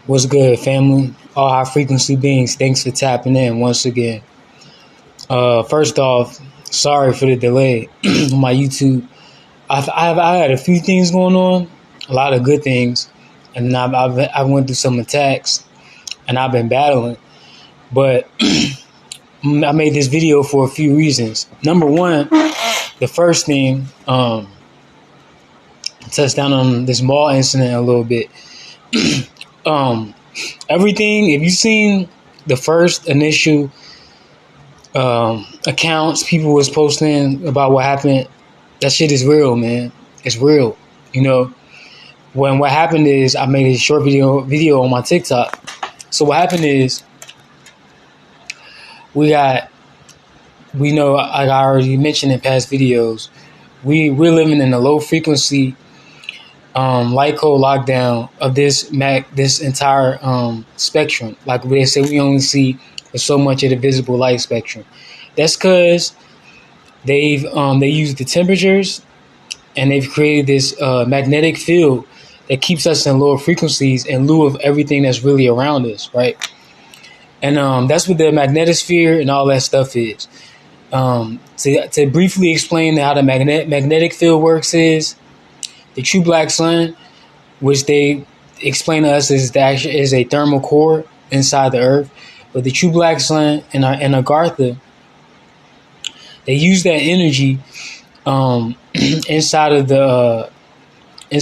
What's good, family? All high frequency beings, thanks for tapping in once again. First off, sorry for the delay on my YouTube. I had a few things going on, a lot of good things, and I went through some attacks, and I've been battling. But I made this video for a few reasons. Number one, the first thing, touched down on this mall incident a little bit. um, Everything. If you've seen the first initial accounts people was posting about what happened, that shit is real, man. It's real. You know, when what happened is I made a short video on my TikTok. So what happened is we know, like I already mentioned in past videos, we're living in a low frequency light code lockdown of this entire spectrum. Like they say, we only see so much of the visible light spectrum. That's because they use the temperatures, and they've created this magnetic field that keeps us in lower frequencies in lieu of everything that's really around us, right? And that's what the magnetosphere and all that stuff is. To briefly explain how the magnetic field works is the true black sun, which they explain to us is a thermal core inside the Earth. But the true black sun and Agartha, they use that energy inside of the I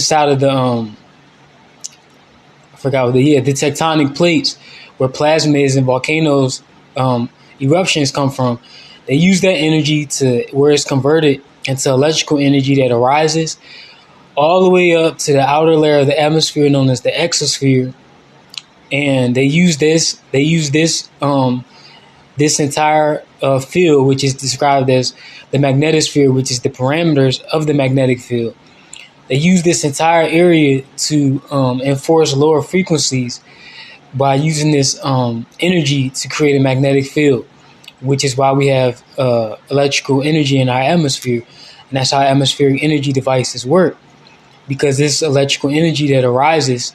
forgot what the tectonic plates where plasmas and volcanoes eruptions come from. They use that energy to where it's converted into electrical energy that arises all the way up to the outer layer of the atmosphere known as the exosphere. And they use this entire field, which is described as the magnetosphere, which is the parameters of the magnetic field. They use this entire area to enforce lower frequencies by using this energy to create a magnetic field, which is why we have electrical energy in our atmosphere. And that's how atmospheric energy devices work, because this electrical energy that arises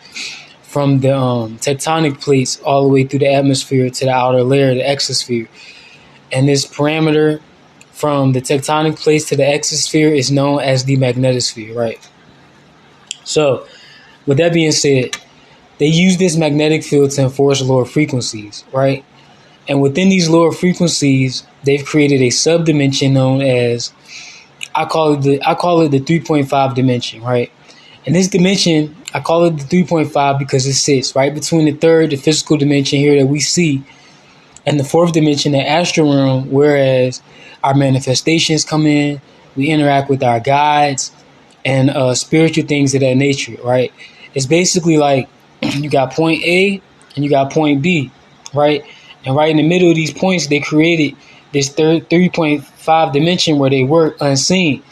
from the tectonic plates all the way through the atmosphere to the outer layer, the exosphere. And this parameter from the tectonic plates to the exosphere is known as the magnetosphere, right? So, with that being said, they use this magnetic field to enforce lower frequencies, right? And within these lower frequencies, they've created a subdimension known as, I call it the 3.5 dimension, right? And this dimension, I call it the 3.5 because it sits right between the third, the physical dimension here that we see, and the fourth dimension, the astral realm, whereas our manifestations come in, we interact with our guides and spiritual things of that nature, right? It's basically like you got point A and you got point B, right? And right in the middle of these points, they created this 3.5 dimension where they work unseen,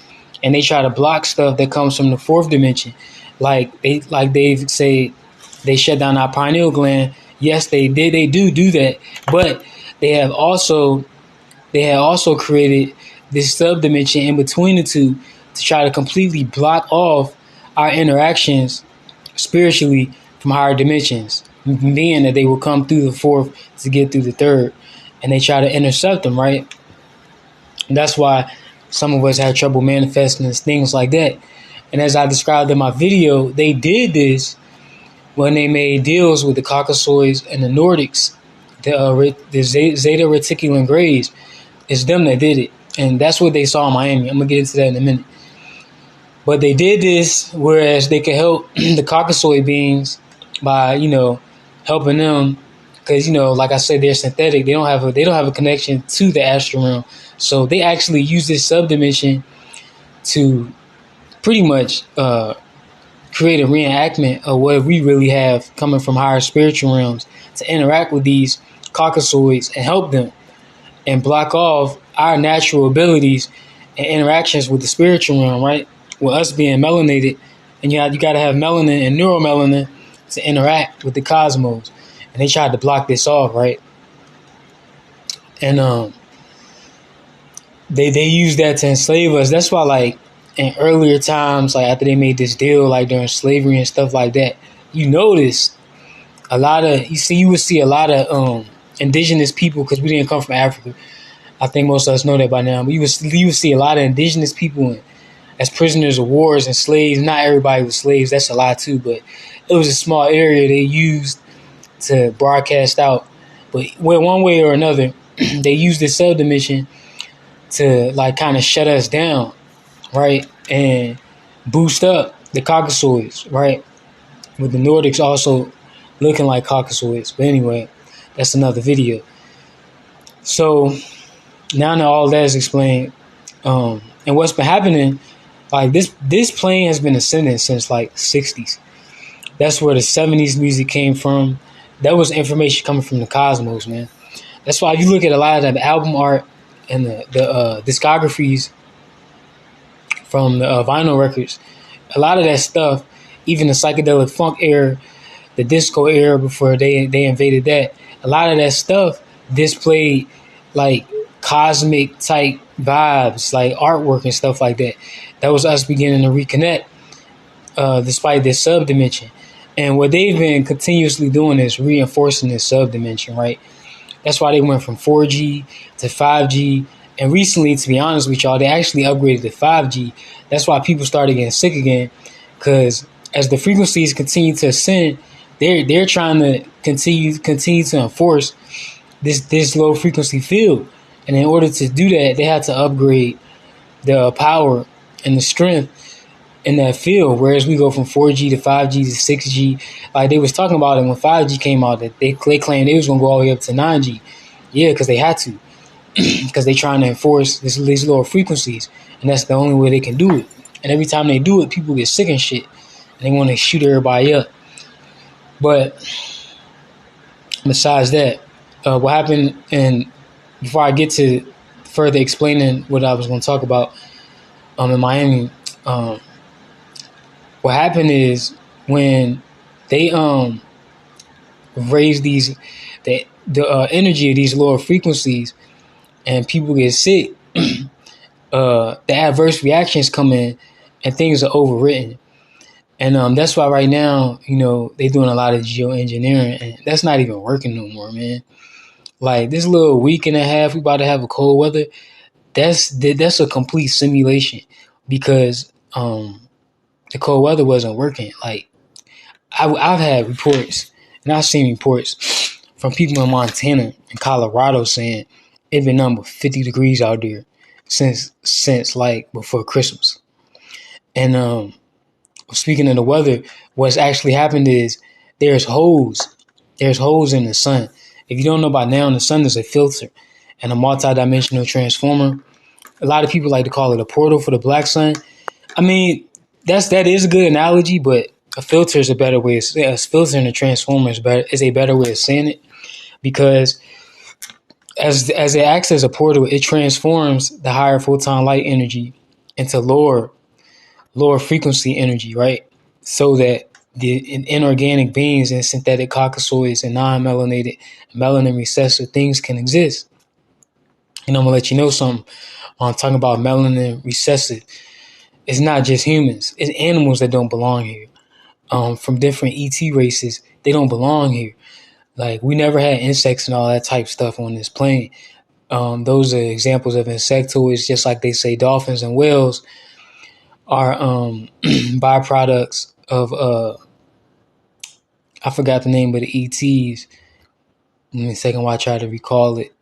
and they try to block stuff that comes from the fourth dimension. Like they say they shut down our pineal gland. Yes, they did. They do that, but they have also created this subdimension in between the two to try to completely block off our interactions spiritually from higher dimensions, being that they will come through the fourth to get through the third, and they try to intercept them, right? And that's why some of us had trouble manifesting things like that. And as I described in my video, they did this when they made deals with the Caucasoids and the Nordics, the Zeta Reticulum Grays. It's them that did it. And that's what they saw in Miami. I'm going to get into that in a minute. But they did this whereas they could help the Caucasoid beings by, helping them. Because, like I said, they're synthetic. They don't have a connection to the astral realm. So they actually use this subdimension to pretty much create a reenactment of what we really have coming from higher spiritual realms to interact with these Caucasoids and help them and block off our natural abilities and interactions with the spiritual realm, right? With us being melanated, and you got to have melanin and neuromelanin to interact with the cosmos. And they tried to block this off, right? And they use that to enslave us. That's why, like, in earlier times, like after they made this deal, like during slavery and stuff like that, you notice a lot of you would see a lot of indigenous people, because we didn't come from Africa. I think most of us know that by now. But you would see a lot of indigenous people as prisoners of wars and slaves. Not everybody was slaves. That's a lie too. But it was a small area they used to broadcast out. But one way or another, they used the subdimension to like kind of shut us down, right, and boost up the Caucasoids, right, with the Nordics also looking like Caucasoids. But anyway, that's another video. So now that all that is explained, and what's been happening, like this plane has been ascending since like 60s. That's where the 70s music came from. That was information coming from the cosmos, man. That's why if you look at a lot of the album art and the discographies from the vinyl records, a lot of that stuff, even the psychedelic funk era, the disco era before they invaded that, a lot of that stuff displayed like cosmic type vibes, like artwork and stuff like that. That was us beginning to reconnect, despite this subdimension. And what they've been continuously doing is reinforcing this subdimension, right? That's why they went from 4G to 5G. And recently, to be honest with y'all, they actually upgraded to 5G. That's why people started getting sick again, because as the frequencies continue to ascend, they're trying to continue to enforce this low frequency field. And in order to do that, they had to upgrade the power and the strength in that field. Whereas we go from 4G to 5G to 6G, like they was talking about it when 5G came out, that they claimed they was gonna go all the way up to 9G. Yeah, because they had to, because they trying to enforce these lower frequencies, and that's the only way they can do it. And every time they do it, people get sick and shit, and they want to shoot everybody up. But besides that, what happened, and before I get to further explaining what I was going to talk about in Miami, what happened is when they raise the energy of these lower frequencies and people get sick, the adverse reactions come in and things are overwritten. And that's why right now, they're doing a lot of geoengineering, and that's not even working no more, man. Like this little week and a half, we about to have a cold weather. That's a complete simulation, because the cold weather wasn't working. Like I've had reports, and I've seen reports from people in Montana and Colorado saying it been number 50 degrees out there since like before Christmas. And speaking of the weather, what's actually happened is there's holes in the sun. If you don't know by now, the sun is a filter and a multidimensional transformer. A lot of people like to call it a portal for the black sun. I mean, that is a good analogy, but a filter is a better way. A filter and a transformer is a better way of saying it, because as it acts as a portal, it transforms the higher photon light energy into lower frequency energy, right? So that the inorganic beings and synthetic caucasoids and non-melanated melanin recessive things can exist. And I'm gonna let you know something. I'm talking about melanin recessive. It's not just humans. It's animals that don't belong here. From different ET races, they don't belong here. Like, we never had insects and all that type stuff on this plane. Those are examples of insectoids, just like they say dolphins and whales are byproducts of I forgot the name of the ETs. Give me a second while I try to recall it.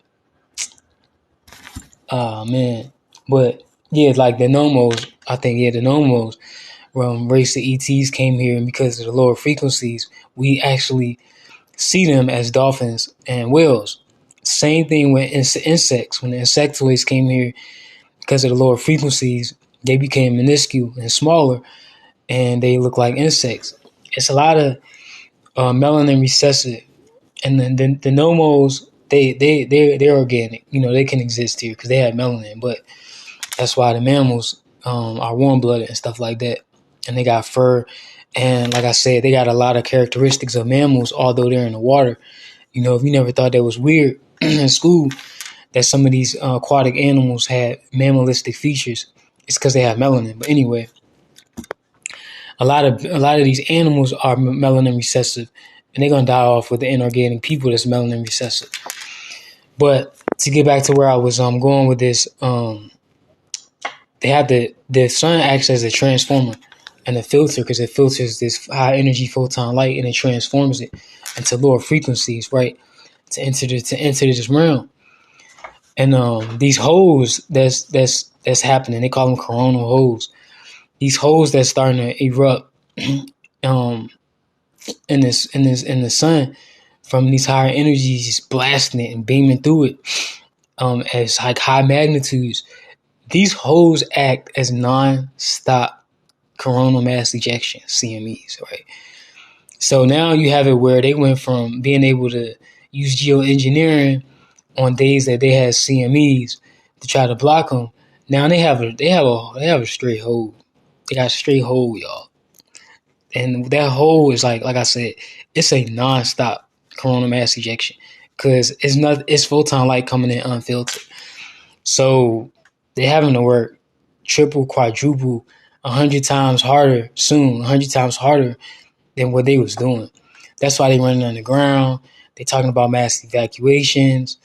Man. But yeah, like the Nomos, I think, the Nomos race of ETs came here, and because of the lower frequencies, we actually see them as dolphins and whales. Same thing with insects. When the insectoids came here, because of the lower frequencies, they became minuscule and smaller, and they look like insects. It's a lot of melanin recessive, and then the Nomos, they're organic. They can exist here because they have melanin, but that's why the mammals are warm blooded and stuff like that, and they got fur. And like I said, they got a lot of characteristics of mammals, although they're in the water. If you never thought that was weird in school, that some of these aquatic animals had mammalistic features, it's because they have melanin. But anyway, a lot of these animals are melanin recessive, and they're gonna die off with the inorganic people that's melanin recessive. But to get back to where I was going with this, they have the sun acts as a transformer and a filter because it filters this high energy photon light and it transforms it into lower frequencies, right? To enter this realm. And these holes that's happening, they call them coronal holes. These holes that's starting to erupt in the sun from these higher energies blasting it and beaming through it as like high magnitudes. These holes act as non-stop coronal mass ejection, CMEs, right? So now you have it where they went from being able to use geoengineering on days that they had CMEs to try to block them. Now they have a straight hole. They got a straight hole, y'all. And that hole is like I said, it's a non-stop coronal mass ejection because it's photon light coming in unfiltered. So they're having to work triple, quadruple, 100 times harder soon, 100 times harder than what they was doing. That's why they running underground. They talking about mass evacuations.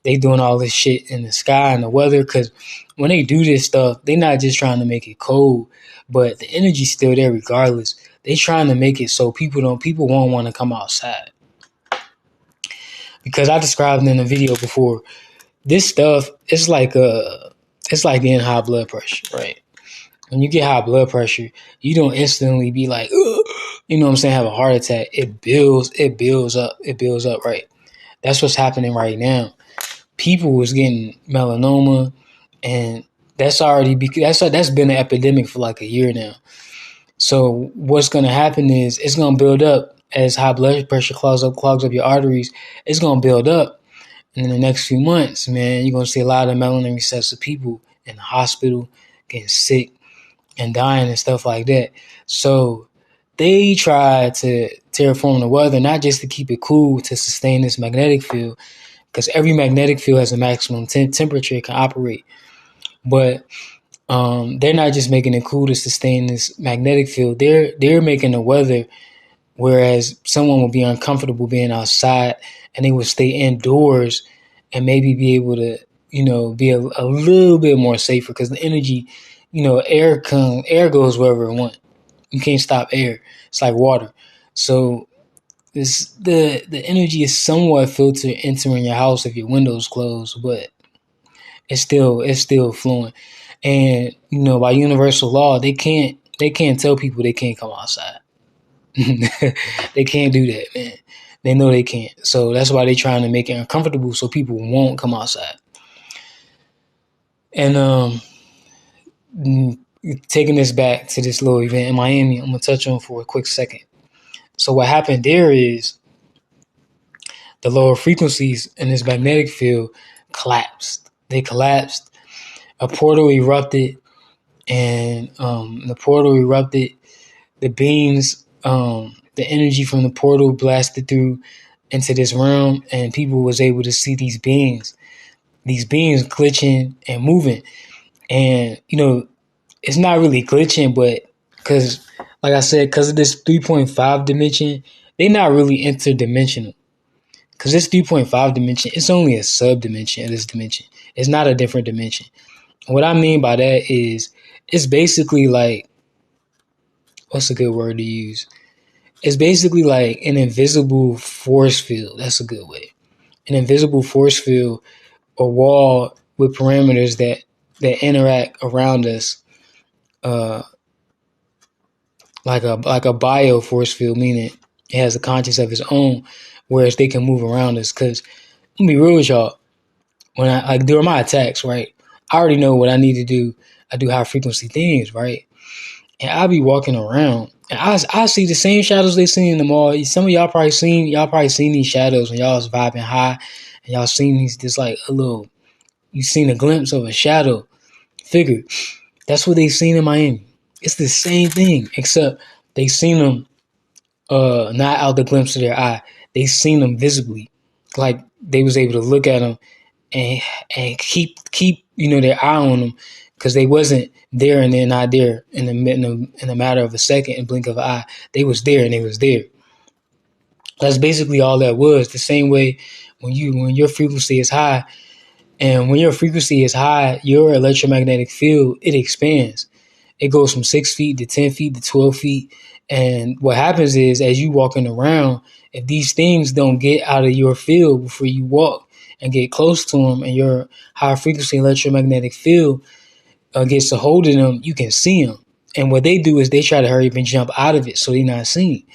They doing all this shit in the sky and the weather because when they do this stuff, they're not just trying to make it cold, but the energy's still there regardless. They trying to make it so people won't want to come outside. Because I described in the video before, this stuff it's like getting high blood pressure, right? When you get high blood pressure, you don't instantly be like, ugh, you know what I'm saying, have a heart attack. It builds up, right? That's what's happening right now. People was getting melanoma, and that's been an epidemic for like a year now. So what's going to happen is it's going to build up as high blood pressure clogs up your arteries. It's going to build up, and in the next few months, man, you're going to see a lot of melanin recessive people in the hospital getting sick and dying and stuff like that. So they try to terraform the weather, not just to keep it cool, to sustain this magnetic field, because every magnetic field has a maximum temperature it can operate. But they're not just making it cool to sustain this magnetic field. They're making the weather whereas someone would be uncomfortable being outside and they would stay indoors and maybe be able to, be a little bit more safer because the energy, air goes wherever it wants. You can't stop air. It's like water. So the energy is somewhat filtered entering your house if your window's closed, but it's still flowing. And by universal law, they can't tell people they can't come outside. They can't do that, man. They know they can't. So that's why they're trying to make it uncomfortable so people won't come outside. And taking this back to this little event in Miami, I'm gonna touch on for a quick second. So what happened there is the lower frequencies in this magnetic field collapsed. They collapsed. A portal erupted, and the portal erupted. The beams, the energy from the portal blasted through into this realm, and people was able to see these beings glitching and moving. And it's not really glitching, but because, like I said, because of this 3.5 dimension, they're not really interdimensional. Because this 3.5 dimension, it's only a sub-dimension of this dimension. It's not a different dimension. What I mean by that is it's basically like, what's a good word to use? It's basically like an invisible force field. That's a good way. An invisible force field or wall with parameters that interact around us, like a bio force field, meaning it has a conscience of its own, whereas they can move around us. Because let me be real with y'all, when I during my attacks, right, I already know what I need to do. I do high frequency things, right, and I'll be walking around and I see the same shadows they seen in the mall. Some of y'all probably seen these shadows when y'all was vibing high, and y'all seen these just like you seen a glimpse of a shadow figure. That's what they seen in Miami. It's the same thing, except they seen them not out the glimpse of their eye. They seen them visibly, like they was able to look at them and keep their eye on them, because they wasn't there and they're not there in a matter of a second and blink of an eye. They was there and they was there. That's basically all that was. The same way when your frequency is high, and when your frequency is high, your electromagnetic field, it expands. It goes from 6 feet to 10 feet to 12 feet. And what happens is, as you walking around, if these things don't get out of your field before you walk and get close to them, and your high frequency electromagnetic field gets a hold of them, you can see them. And what they do is they try to hurry up and jump out of it so they're not seen.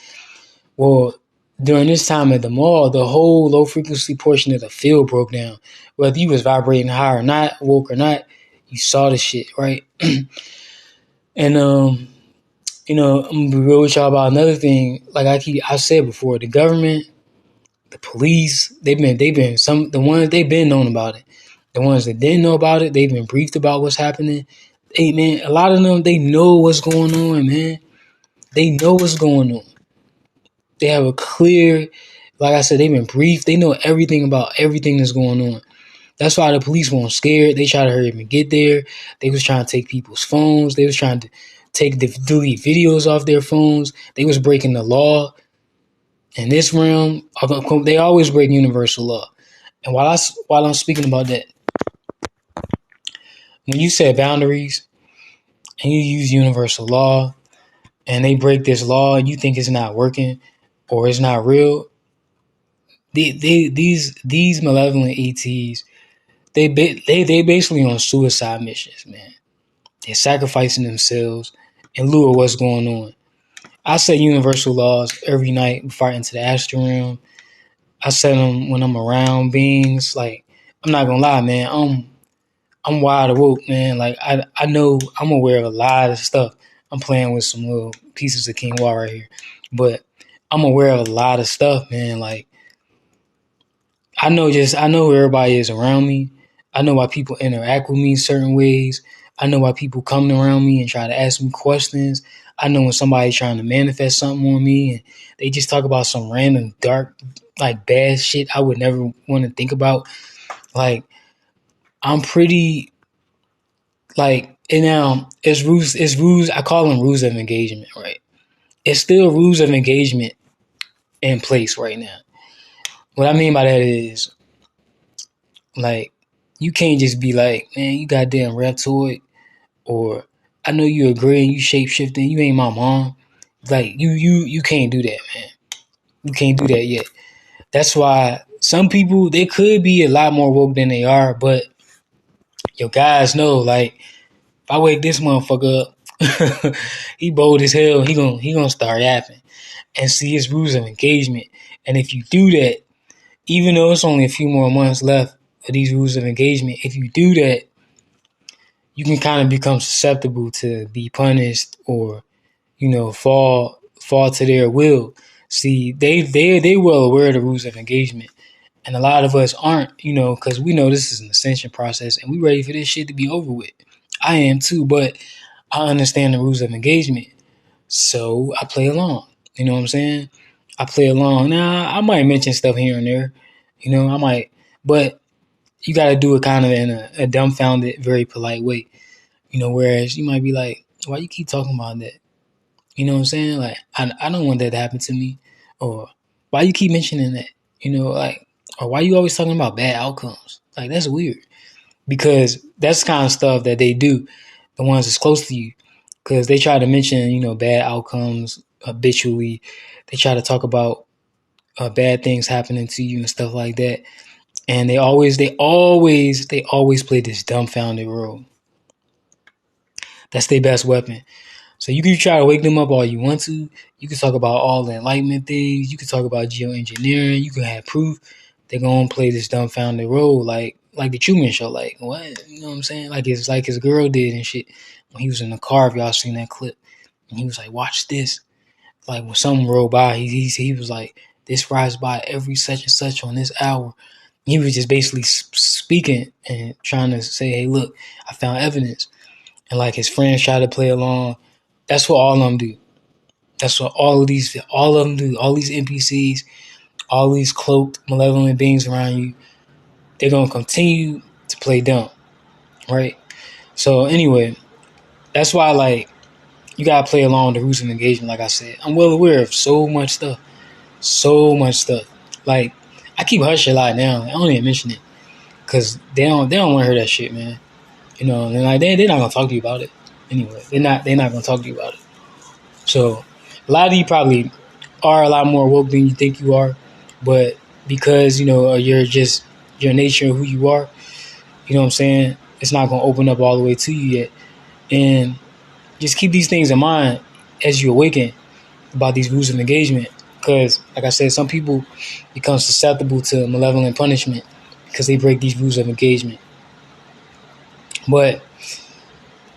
Well, during this time at the mall, the whole low frequency portion of the field broke down. Whether you was vibrating high or not, woke or not, you saw the shit, right? And I'm gonna be real with y'all about another thing. Like I said before, the government, the police, they've been the ones they've been known about it. The ones that didn't know about it, they've been briefed about what's happening. Hey man, a lot of them, they know what's going on, man. They know what's going on. They have a clear, like I said, they've been briefed. They know everything about everything that's going on. That's why the police weren't scared. They tried to hurry up and get there. They was trying to take people's phones. They was trying to delete videos off their phones. They was breaking the law. In this realm, they always break universal law. And while I'm speaking about that, when you set boundaries and you use universal law, and they break this law and you think it's not working or it's not real, these malevolent ETs, they basically on suicide missions, man. They're sacrificing themselves in lieu of what's going on. I set universal laws every night before I enter the astral realm. I set them when I'm around beings. Like, I'm not gonna lie, man. I'm wide awoke, man. Like, I know I'm aware of a lot of stuff. I'm playing with some little pieces of quinoa right here, but I'm aware of a lot of stuff, man. Like, I know who everybody is around me. I know why people interact with me in certain ways. I know why people come around me and try to ask me questions. I know when somebody's trying to manifest something on me and they just talk about some random dark, like bad shit I would never want to think about. Like, I'm pretty, like, and now it's rules. I call them rules of engagement, right? It's still rules of engagement in place right now. What I mean by that is, like, you can't just be like, man, you goddamn reptoid, or I know you agree and you shape shifting, you ain't my mom. Like, you can't do that, man. You can't do that yet. That's why some people, they could be a lot more woke than they are, but your guys know, like, if I wake this motherfucker up, he bold as hell, he gonna start yapping and see his rules of engagement. And if you do that, even though it's only a few more months left of these rules of engagement, if you do that, you can kind of become susceptible to be punished or, fall to their will. See, they well aware of the rules of engagement, and a lot of us aren't, because we know this is an ascension process and we ready for this shit to be over with. I am too, but I understand the rules of engagement, so I play along. You know what I'm saying? I play along. Now, I might mention stuff here and there, I might, but you got to do it kind of in a dumbfounded, very polite way. Whereas you might be like, why you keep talking about that? You know what I'm saying? Like, I don't want that to happen to me. Or why you keep mentioning that? Like, or why you always talking about bad outcomes? Like, that's weird. Because that's the kind of stuff that they do, the ones that's close to you. Because they try to mention, bad outcomes habitually. They try to talk about bad things happening to you and stuff like that. And they always play this dumbfounded role. That's their best weapon. So you can try to wake them up all you want to. You can talk about all the enlightenment things. You can talk about geoengineering. You can have proof. They're gonna play this dumbfounded role, like the Truman Show. Like, what? You know what I'm saying? Like his girl did and shit when he was in the car. If y'all seen that clip, and he was like, "Watch this." Like when something rolled by, he was like, "This rides by every such and such on this hour." He was just basically speaking and trying to say, "Hey, look, I found evidence." And like his friends try to play along. That's what all of them do. That's what all of them do. All these NPCs, all these cloaked, malevolent beings around you, they're going to continue to play dumb, right? So anyway, that's why, like, you got to play along with the rules of engagement, like I said. I'm well aware of so much stuff. So much stuff. Like, I keep hush a lot now. I don't even mention it because they don't want to hear that shit, man. You know, and like they're not gonna talk to you about it anyway. They're not gonna talk to you about it. So a lot of you probably are a lot more woke than you think you are, but because you're just your nature and who you are, you know what I'm saying. It's not gonna open up all the way to you yet, and just keep these things in mind as you awaken about these rules of engagement. Because, like I said, some people become susceptible to malevolent punishment because they break these rules of engagement. But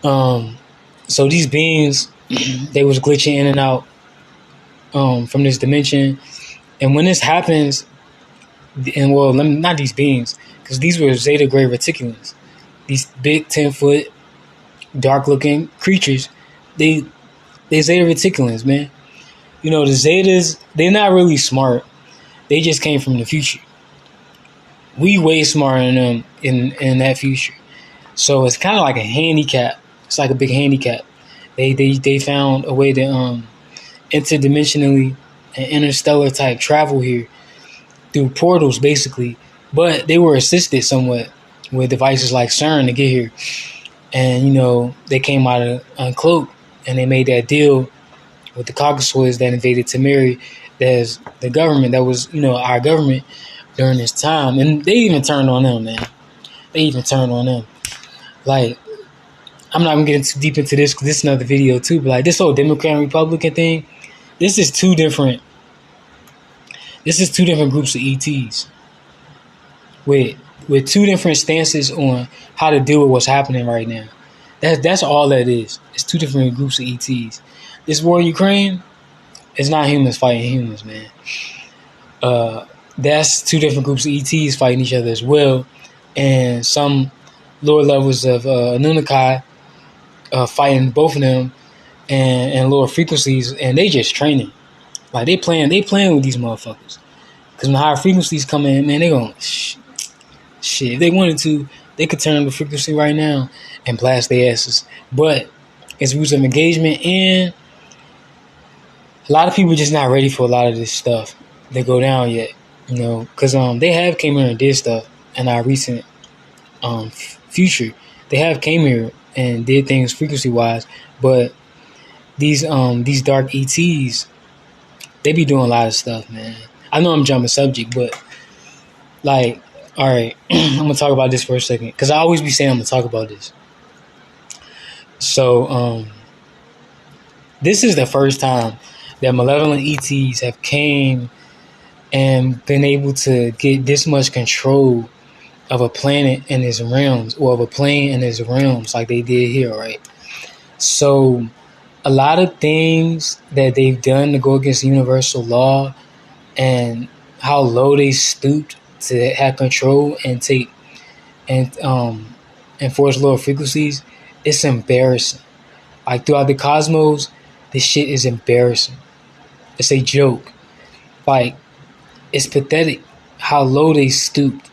so these beings, they was glitching in and out from this dimension, and when this happens, and well, not these beings, because these were Zeta Gray Reticulans, these big 10-foot, dark-looking creatures. They Zeta Reticulans, man. You know, the Zetas, they're not really smart. They just came from the future. We way smarter than them in that future. So it's kind of like a handicap. It's like a big handicap. They found a way to interdimensionally and interstellar type travel here through portals, basically. But they were assisted somewhat with devices like CERN to get here. And, they came out of Uncloaked, and they made that deal with the Caucasoids that invaded Temeri. There's the government that was, our government during this time. And they even turned on them, man. They even turned on them. Like, I'm not even getting too deep into this because this is another video too. But like this whole Democrat and Republican thing, this is two different groups of ETs with two different stances on how to deal with what's happening right now. That's all that is. It's two different groups of ETs. This war in Ukraine is not humans fighting humans, man. That's two different groups of ETs fighting each other as well, and some lower levels of Anunnaki fighting both of them, and lower frequencies, and they just training. Like they playing with these motherfuckers. Because when the higher frequencies come in, man, they gon' shit. If they wanted to, they could turn the frequency right now and blast their asses. But it's rules of engagement, and a lot of people just not ready for a lot of this stuff that go down yet. Because they have came here and did stuff in our recent future. They have came here and did things frequency wise, but these dark ETs, they be doing a lot of stuff, man. I know I'm jumping subject, but like, all right, I'm gonna talk about this for a second because I always be saying I'm gonna talk about this. So this is the first time that malevolent ETs have came and been able to get this much control of a planet and its realms, or of a plane and its realms, like they did here, right? So a lot of things that they've done to go against universal law and how low they stooped to have control and take and enforce lower frequencies, it's embarrassing. Like throughout the cosmos, this shit is embarrassing. It's a joke. Like, it's pathetic how low they stooped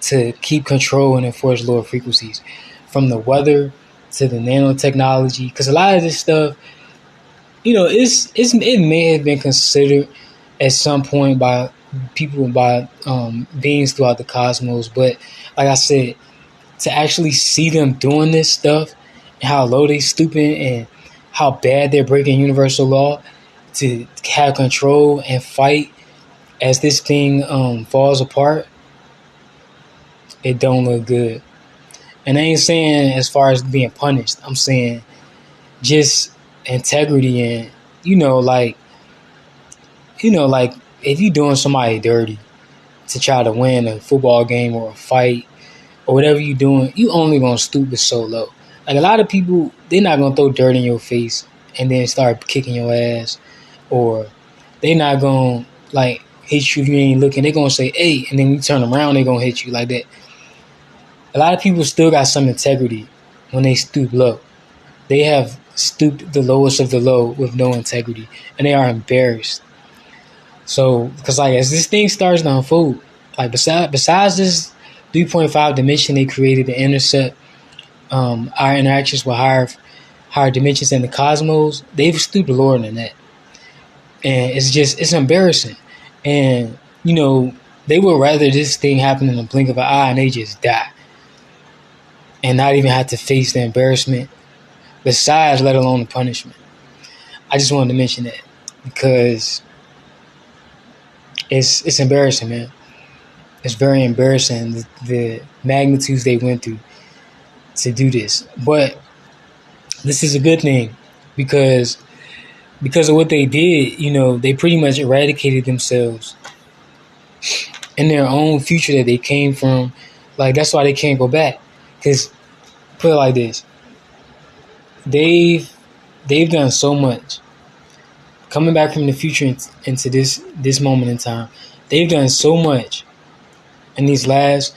to keep control and enforce lower frequencies, from the weather to the nanotechnology. Because a lot of this stuff, it may have been considered at some point by people, by beings throughout the cosmos. But like I said, to actually see them doing this stuff and how low they stooping and how bad they're breaking universal law to have control and fight as this thing falls apart, it don't look good. And I ain't saying as far as being punished. I'm saying just integrity and, like if you doing somebody dirty to try to win a football game or a fight or whatever you doing, you only gonna stoop it so low. Like a lot of people, they're not gonna throw dirt in your face and then start kicking your ass, or they not gonna like hit you if you ain't looking. They gonna say, hey, and then you turn around, they gonna hit you like that. A lot of people still got some integrity when they stoop low. They have stooped the lowest of the low with no integrity, and they are embarrassed. So, because like as this thing starts to unfold, like besides this 3.5 dimension they created to intercept our interactions with higher dimensions in the cosmos, they've stooped lower than that, and it's embarrassing. And, they would rather this thing happen in the blink of an eye and they just die and not even have to face the embarrassment, besides, let alone the punishment. I just wanted to mention that because it's embarrassing, man. It's very embarrassing, the magnitudes they went through to do this. But this is a good thing because of what they did. They pretty much eradicated themselves in their own future that they came from. Like, that's why they can't go back. Because, put it like this, they've done so much coming back from the future into this moment in time. They've done so much in these last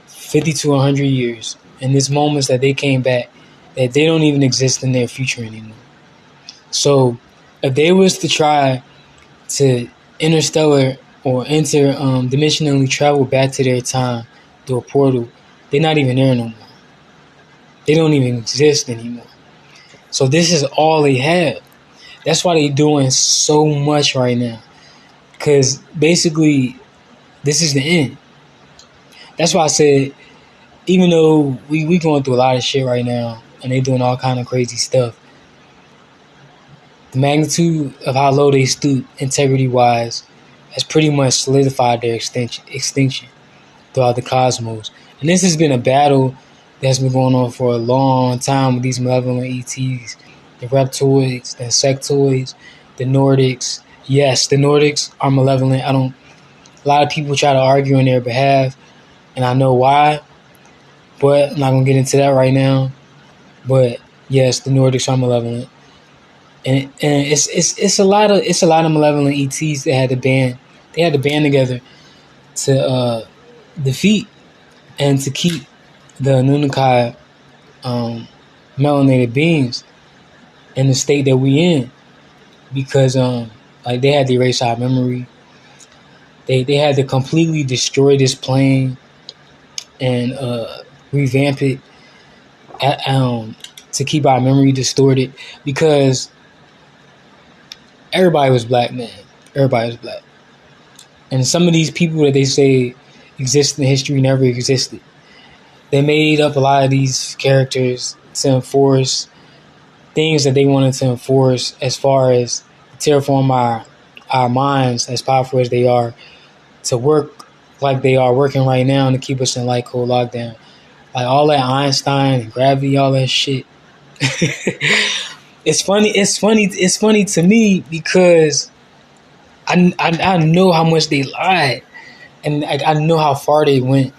50 to 100 years, in these moments that they came back, that they don't even exist in their future anymore. So if they was to try to interstellar or interdimensionally travel back to their time through a portal, they're not even there no more. They don't even exist anymore. So this is all they have. That's why they're doing so much right now. Because basically, this is the end. That's why I said, even though we going through a lot of shit right now, and they doing all kind of crazy stuff, the magnitude of how low they stoop integrity-wise has pretty much solidified their extinction throughout the cosmos. And this has been a battle that's been going on for a long time with these malevolent ETs, the reptoids, the insectoids, the Nordics. Yes, the Nordics are malevolent. A lot of people try to argue on their behalf, and I know why, but I'm not gonna get into that right now. But yes, the Nordics are malevolent, and it's a lot of malevolent ETs that had to band. They had to band together to defeat and to keep the Anunnaki melanated beings in the state that we in, because like, they had to erase our memory. They had to completely destroy this plane and revamp it to keep our memory distorted, because everybody was black, man. Everybody was black. And some of these people that they say exist in history never existed. They made up a lot of these characters to enforce things that they wanted to enforce, as far as terraform our minds, as powerful as they are, to work like they are working right now, and to keep us in light code lockdown. Like, all that Einstein and gravity, all that shit. It's funny to me, because I know how much they lied, and I know how far they went,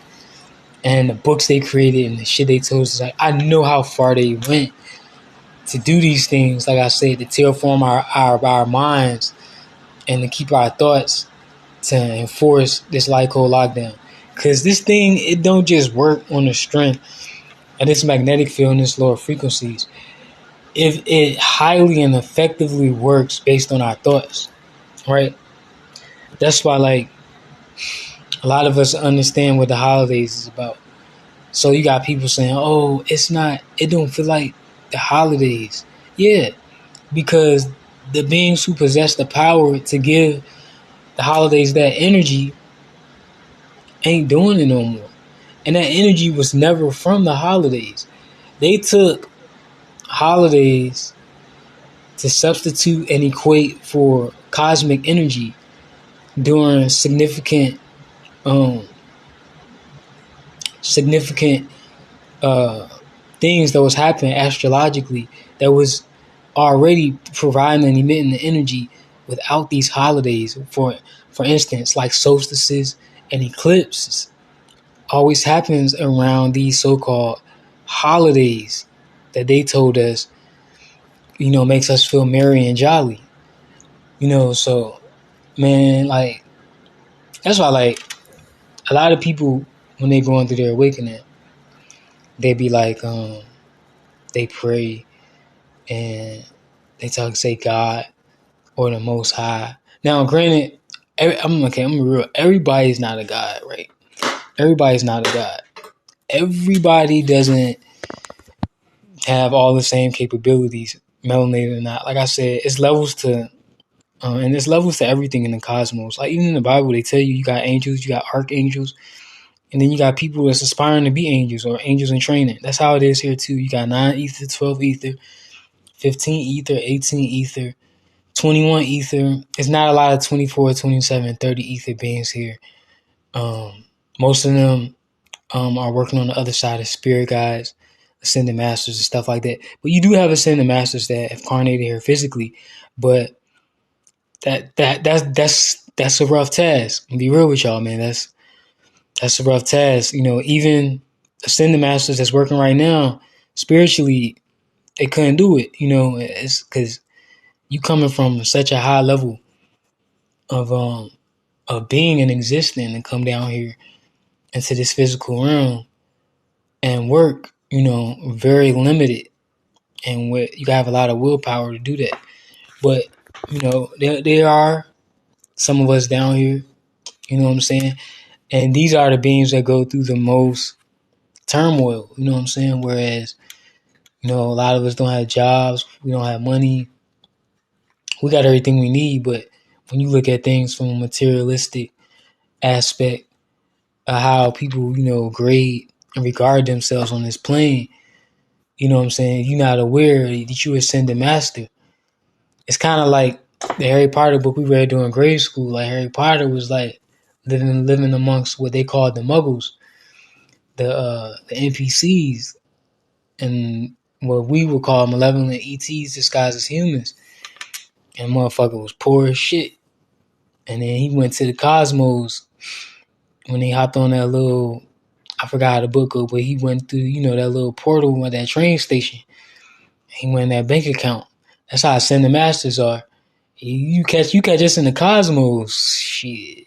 and the books they created and the shit they told us. Like, I know how far they went to do these things. Like I said, to terraform our minds and to keep our thoughts, to enforce this light code lockdown. Because this thing, it don't just work on the strength of this magnetic field and this lower frequencies. If it highly and effectively works based on our thoughts, right? That's why, like, a lot of us understand what the holidays is about. So you got people saying, "Oh, it don't feel like the holidays." Yeah, because the beings who possess the power to give the holidays that energy ain't doing it no more. And that energy was never from the holidays. They took holidays to substitute and equate for cosmic energy during significant things that was happening astrologically, that was already providing and emitting the energy without these holidays. For instance, like solstices and eclipses always happens around these so-called holidays that they told us, makes us feel merry and jolly. So, man, like, that's why, like, a lot of people, when they going through their awakening, they be like, they pray and they say God or the Most High. Now, granted, I'm real. Everybody's not a God, right? Everybody's not a God. Everybody doesn't have all the same capabilities, melanated or not. Like I said, it's levels to And there's levels to everything in the cosmos. Like even in the Bible, they tell you got angels, you got archangels, and then you got people that's aspiring to be angels or angels in training. That's how it is here too. You got 9 ether, 12 ether, 15 ether, 18 ether, 21 ether. It's not a lot of 24, 27, 30 ether beings here. Most of them are working on the other side of spirit guides, ascended masters and stuff like that. But you do have ascended masters that have incarnated here physically, but that's a rough task. I'll be real with y'all, man. That's a rough task. Even ascended masters that's working right now, spiritually, they couldn't do it. It's because you coming from such a high level of being and existing and come down here into this physical realm and work, very limited. And you have a lot of willpower to do that. But, there are some of us down here, you know what I'm saying? And these are the beings that go through the most turmoil, you know what I'm saying? Whereas, a lot of us don't have jobs, we don't have money, we got everything we need. But when you look at things from a materialistic aspect of how people, grade and regard themselves on this plane, you know what I'm saying? You're not aware that you ascended master. It's kind of like the Harry Potter book we read during grade school. Like Harry Potter was like living amongst what they called the Muggles, the NPCs, and what we would call malevolent ETs disguised as humans. And motherfucker was poor as shit. And then he went to the cosmos when he hopped on that little, I forgot how the book go, but he went through, that little portal at that train station. He went in that bank account. That's how ascended masters are. You catch us in the cosmos. Shit.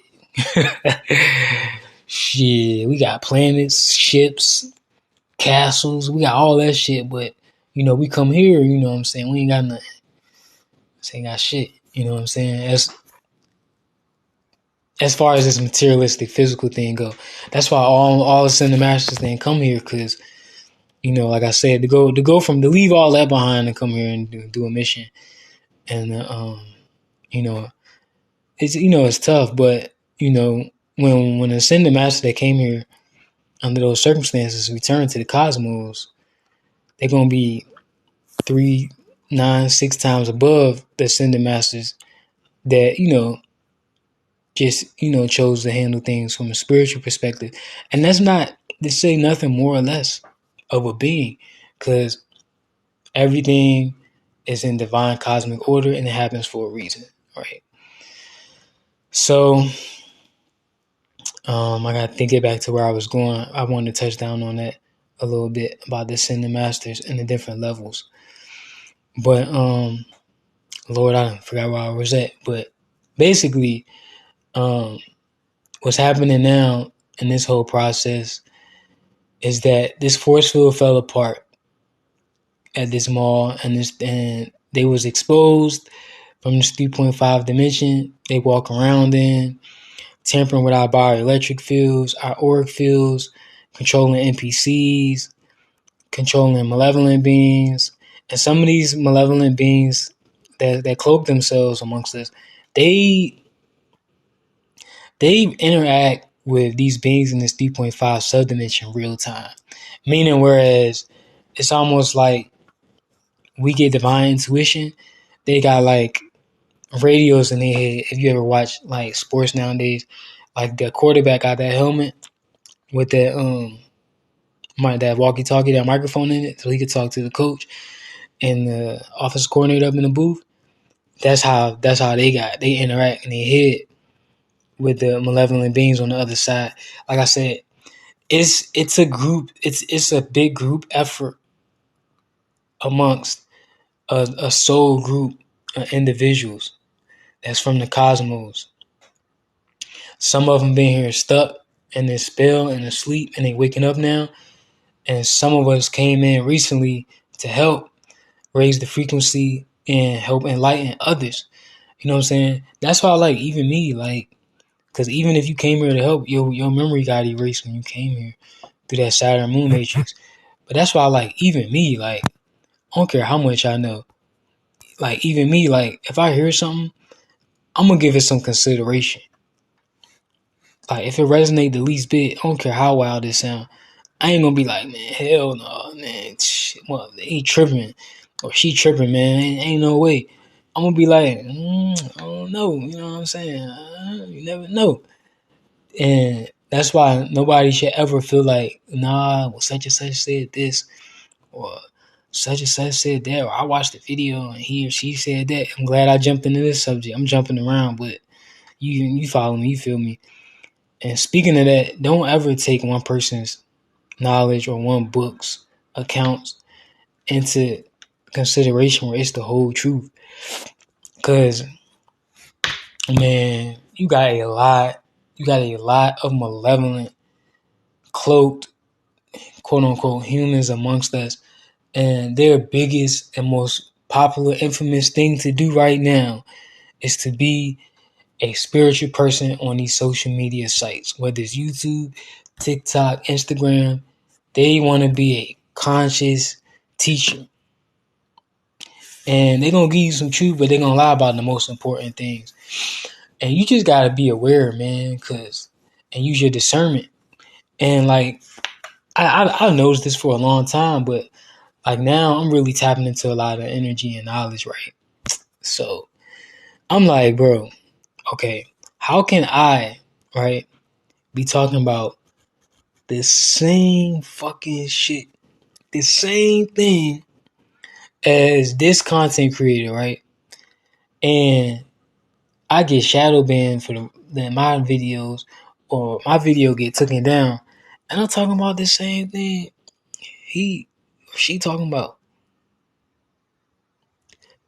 Shit. We got planets, ships, castles. We got all that shit. But, we come here, you know what I'm saying? We ain't got nothing. We ain't got shit. You know what I'm saying? As far as this materialistic, physical thing go. That's why all ascended masters didn't come here, because, like I said, to leave all that behind and come here and do a mission. And, it's tough, but, when ascended master that came here under those circumstances return to the cosmos, they're going to be 3, 9, 6 times above the ascended masters that, just, chose to handle things from a spiritual perspective. And that's not to say nothing more or less of a being, because everything is in divine cosmic order and it happens for a reason, right? So, I got to get back to where I was going. I wanted to touch down on that a little bit about the ascended masters and the different levels. But, Lord, I forgot where I was at. But basically, what's happening now in this whole process is that this force field fell apart at this mall, and they was exposed from this 3.5 dimension they walk around in, tampering with our bioelectric fields, our auric fields, controlling NPCs, controlling malevolent beings. And some of these malevolent beings that cloak themselves amongst us, they interact with these beings in this 3.5 subdimension real time. Meaning, whereas it's almost like we get divine intuition, they got like radios in their head. If you ever watch like sports nowadays, like the quarterback got that helmet with that that walkie-talkie, that microphone in it, so he could talk to the coach and the office coordinator up in the booth. That's how they interact in their head with the malevolent beings on the other side. Like I said, it's a group. It's a big group effort amongst a soul group of individuals that's from the cosmos. Some of them been here stuck in this spell and asleep, and they waking up now. And some of us came in recently to help raise the frequency and help enlighten others. You know what I'm saying? That's why, like, even me, like, because even if you came here to help, your memory got erased when you came here through that Saturn moon matrix. But that's why, like, even me, like, I don't care how much I know. Like, even me, like, if I hear something, I'm gonna give it some consideration. Like if it resonates the least bit, I don't care how wild it sound. I ain't gonna be like, man, hell no, man. Well, he tripping or she tripping, man. Ain't no way. I'm gonna be like, I don't know. You know what I'm saying? You never know. And that's why nobody should ever feel like, nah, well, such and such said this, or such and such said that, or I watched the video and he or she said that. I'm glad I jumped into this subject. I'm jumping around, but you follow me, you feel me. And speaking of that, don't ever take one person's knowledge or one book's accounts into consideration where it's the whole truth. Because, man, you got a lot of malevolent, cloaked, quote unquote, humans amongst us. And their biggest and most popular, infamous thing to do right now is to be a spiritual person on these social media sites, whether it's YouTube, TikTok, Instagram. They want to be a conscious teacher. And they're going to give you some truth, but they're going to lie about the most important things. And you just got to be aware, man, and use your discernment. And like, I've noticed this for a long time, but like now I'm really tapping into a lot of energy and knowledge, right? So I'm like, bro, okay, how can I, right, be talking about the same fucking shit, the same thing as this content creator, right? And I get shadow banned for my videos, or my video get taken down, and I'm talking about the same thing he or she talking about.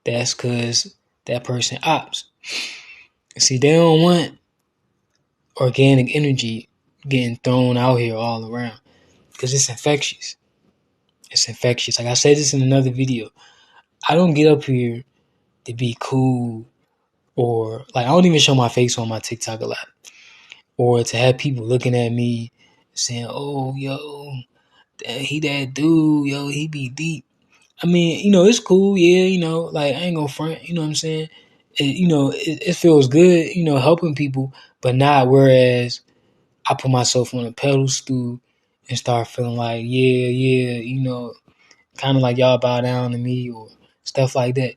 That's because that person opts. See, they don't want organic energy getting thrown out here all around because it's infectious. It's infectious. Like I said this in another video. I don't get up here to be cool, or like I don't even show my face on my TikTok a lot, or to have people looking at me saying, "Oh, yo, he that dude, yo, he be deep." I mean, it's cool, yeah, like I ain't gonna front, you know what I'm saying? It feels good, helping people, but not whereas I put myself on a pedestal and start feeling like, yeah, kind of like y'all bow down to me or stuff like that.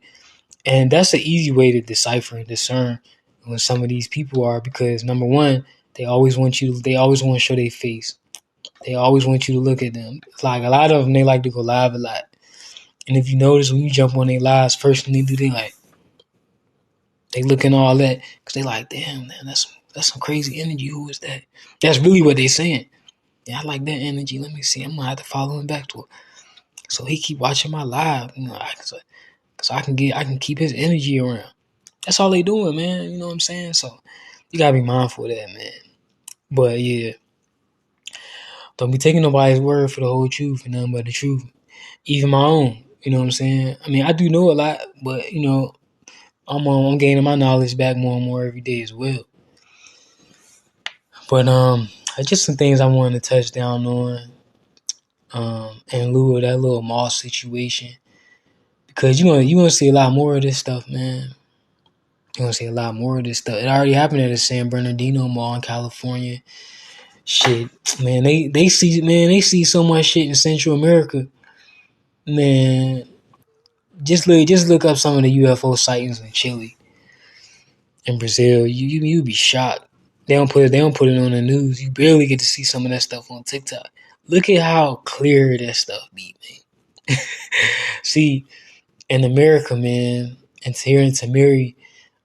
And that's an easy way to decipher and discern when some of these people are, because number one, they always want to show their face. They always want you to look at them. Like a lot of them, they like to go live a lot. And if you notice, when you jump on their lives, first thing they do, they looking all that because they like, damn, man, that's some crazy energy. Who is that? That's really what they saying. Yeah, I like that energy. Let me see. I'm gonna have to follow him back to it. So he keep watching my live, so I can keep his energy around. That's all they doing, man. You know what I'm saying? So you gotta be mindful of that, man. But yeah, don't be taking nobody's word for the whole truth and nothing but the truth, even my own. You know what I'm saying? I mean, I do know a lot, but I'm gaining my knowledge back more and more every day as well. But just some things I wanted to touch down on. In lieu of that little mall situation, because you want to see a lot more of this stuff, man. You want to see a lot more of this stuff. It already happened at the San Bernardino Mall in California. Shit, man, they see so much shit in Central America, man. Just look up some of the UFO sightings in Chile, in Brazil. You be shocked. They don't put it on the news. You barely get to see some of that stuff on TikTok. Look at how clear that stuff be, man. See, in America, man, and here in Tamiri,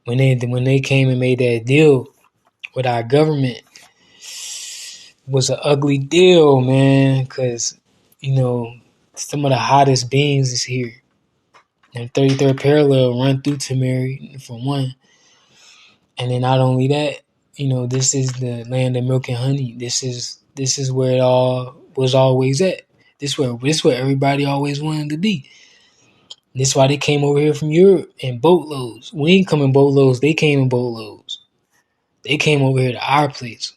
when they came and made that deal with our government, was an ugly deal, man, because some of the hottest beings is here. And 33rd parallel run through Tamiri for one. And then not only that, this is the land of milk and honey. This is where it all was always at. This where everybody always wanted to be. This is why they came over here from Europe in boatloads. We ain't come in boatloads. They came in boatloads. They came over here to our place.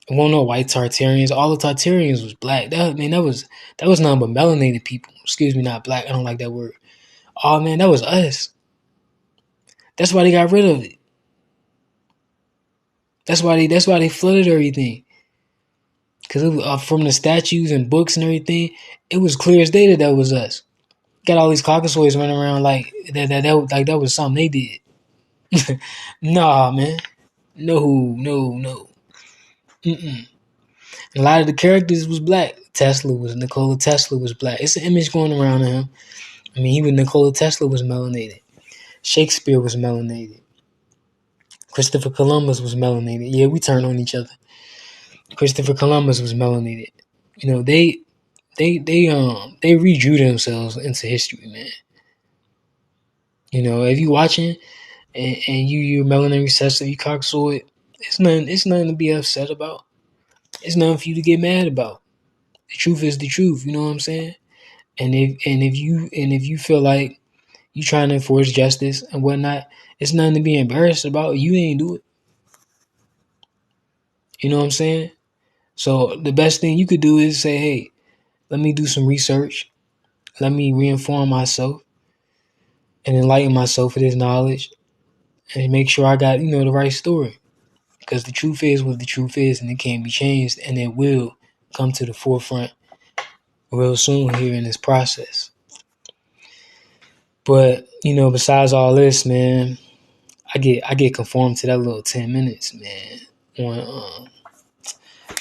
It wasn't no white Tartarians. All the Tartarians was black. That was nothing but melanated people. Excuse me, not black. I don't like that word. Oh man, that was us. That's why they got rid of it. That's why they flooded everything. Because from the statues and books and everything, it was clear as day that was us. Got all these Caucasoids running around like that was something they did. Nah, man. No. Mm-mm. A lot of the characters was black. Nikola Tesla was black. It's an image going around of him. I mean, even Nikola Tesla was melanated. Shakespeare was melanated. Christopher Columbus was melanated. Yeah, we turn on each other. Christopher Columbus was melanated. You know, they redrew themselves into history, man. You know, if you watching and you're melanin recessive, you Caucasoid, it's nothing to be upset about. It's nothing for you to get mad about. The truth is the truth, you know what I'm saying? And if you feel like you trying to enforce justice and whatnot, it's nothing to be embarrassed about. You ain't do it. You know what I'm saying? So the best thing you could do is say, hey, let me do some research. Let me reinform myself and enlighten myself with this knowledge and make sure I got, the right story. Because the truth is what the truth is, and it can't be changed, and it will come to the forefront real soon here in this process. But, besides all this, man, I get conformed to that little 10 minutes, man, on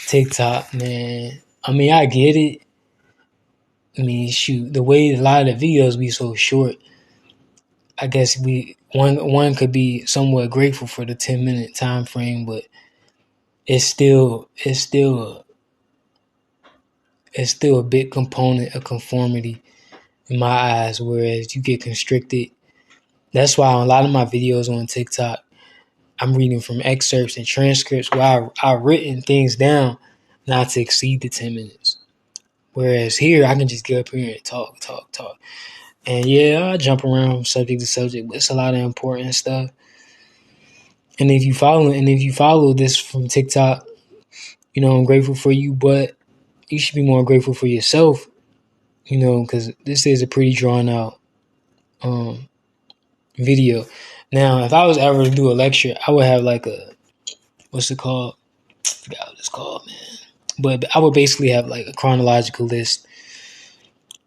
TikTok, man. I mean, I get it. I mean, shoot, the way a lot of the videos be so short, I guess one could be somewhat grateful for the 10-minute time frame, but it's still a big component of conformity in my eyes, whereas you get constricted. That's why a lot of my videos on TikTok, I'm reading from excerpts and transcripts where I've written things down not to exceed the 10 minutes. Whereas here, I can just get up here and talk. And yeah, I jump around from subject to subject, but it's a lot of important stuff. And if you follow this from TikTok, I'm grateful for you, but you should be more grateful for yourself, because this is a pretty drawn out video. Now, if I was ever to do a lecture, I would have like what's it called? I forgot what it's called, man. But I would basically have like a chronological list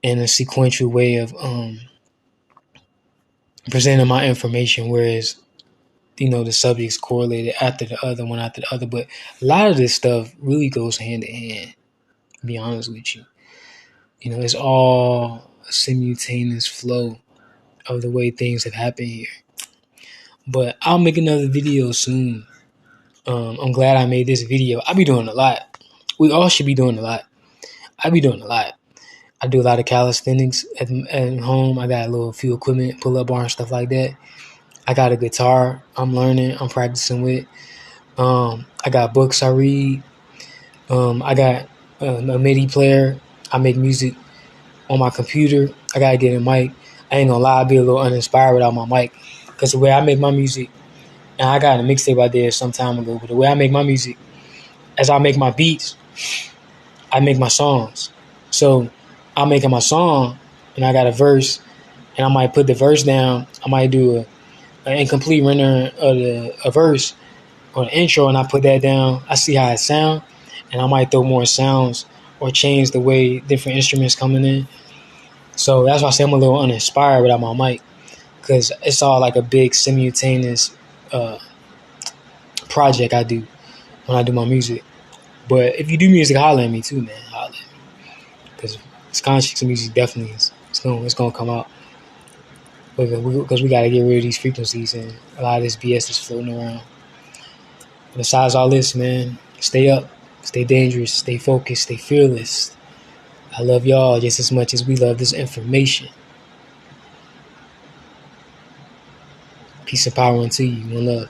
and a sequential way of presenting my information, whereas the subjects correlated after the other, one after the other. But a lot of this stuff really goes hand in hand, to be honest with you. It's all a simultaneous flow of the way things have happened here. But I'll make another video soon. I'm glad I made this video. I be doing a lot. We all should be doing a lot. I be doing a lot. I do a lot of calisthenics at home. I got a few equipment, pull-up bar and stuff like that. I got a guitar I'm learning, I'm practicing with. I got books I read. I got a MIDI player. I make music on my computer. I gotta get a mic. I ain't gonna lie, I'd be a little uninspired without my mic. Because the way I make my music, and I got a mixtape out there some time ago, but the way I make my music, as I make my beats, I make my songs. So I'm making my song, and I got a verse, and I might put the verse down. I might do an incomplete rendering of a verse or an intro, and I put that down. I see how it sounds, and I might throw more sounds or change the way different instruments coming in. So that's why I say I'm a little uninspired without my mic, because it's all like a big simultaneous project I do when I do my music. But if you do music, holler at me too, man. Holler at me, because this conscious music definitely it's gonna come out, because we gotta get rid of these frequencies and a lot of this BS is floating around. But besides all this, man, stay up, stay dangerous, stay focused, stay fearless. I love y'all just as much as we love this information. Peace and power unto you. One love.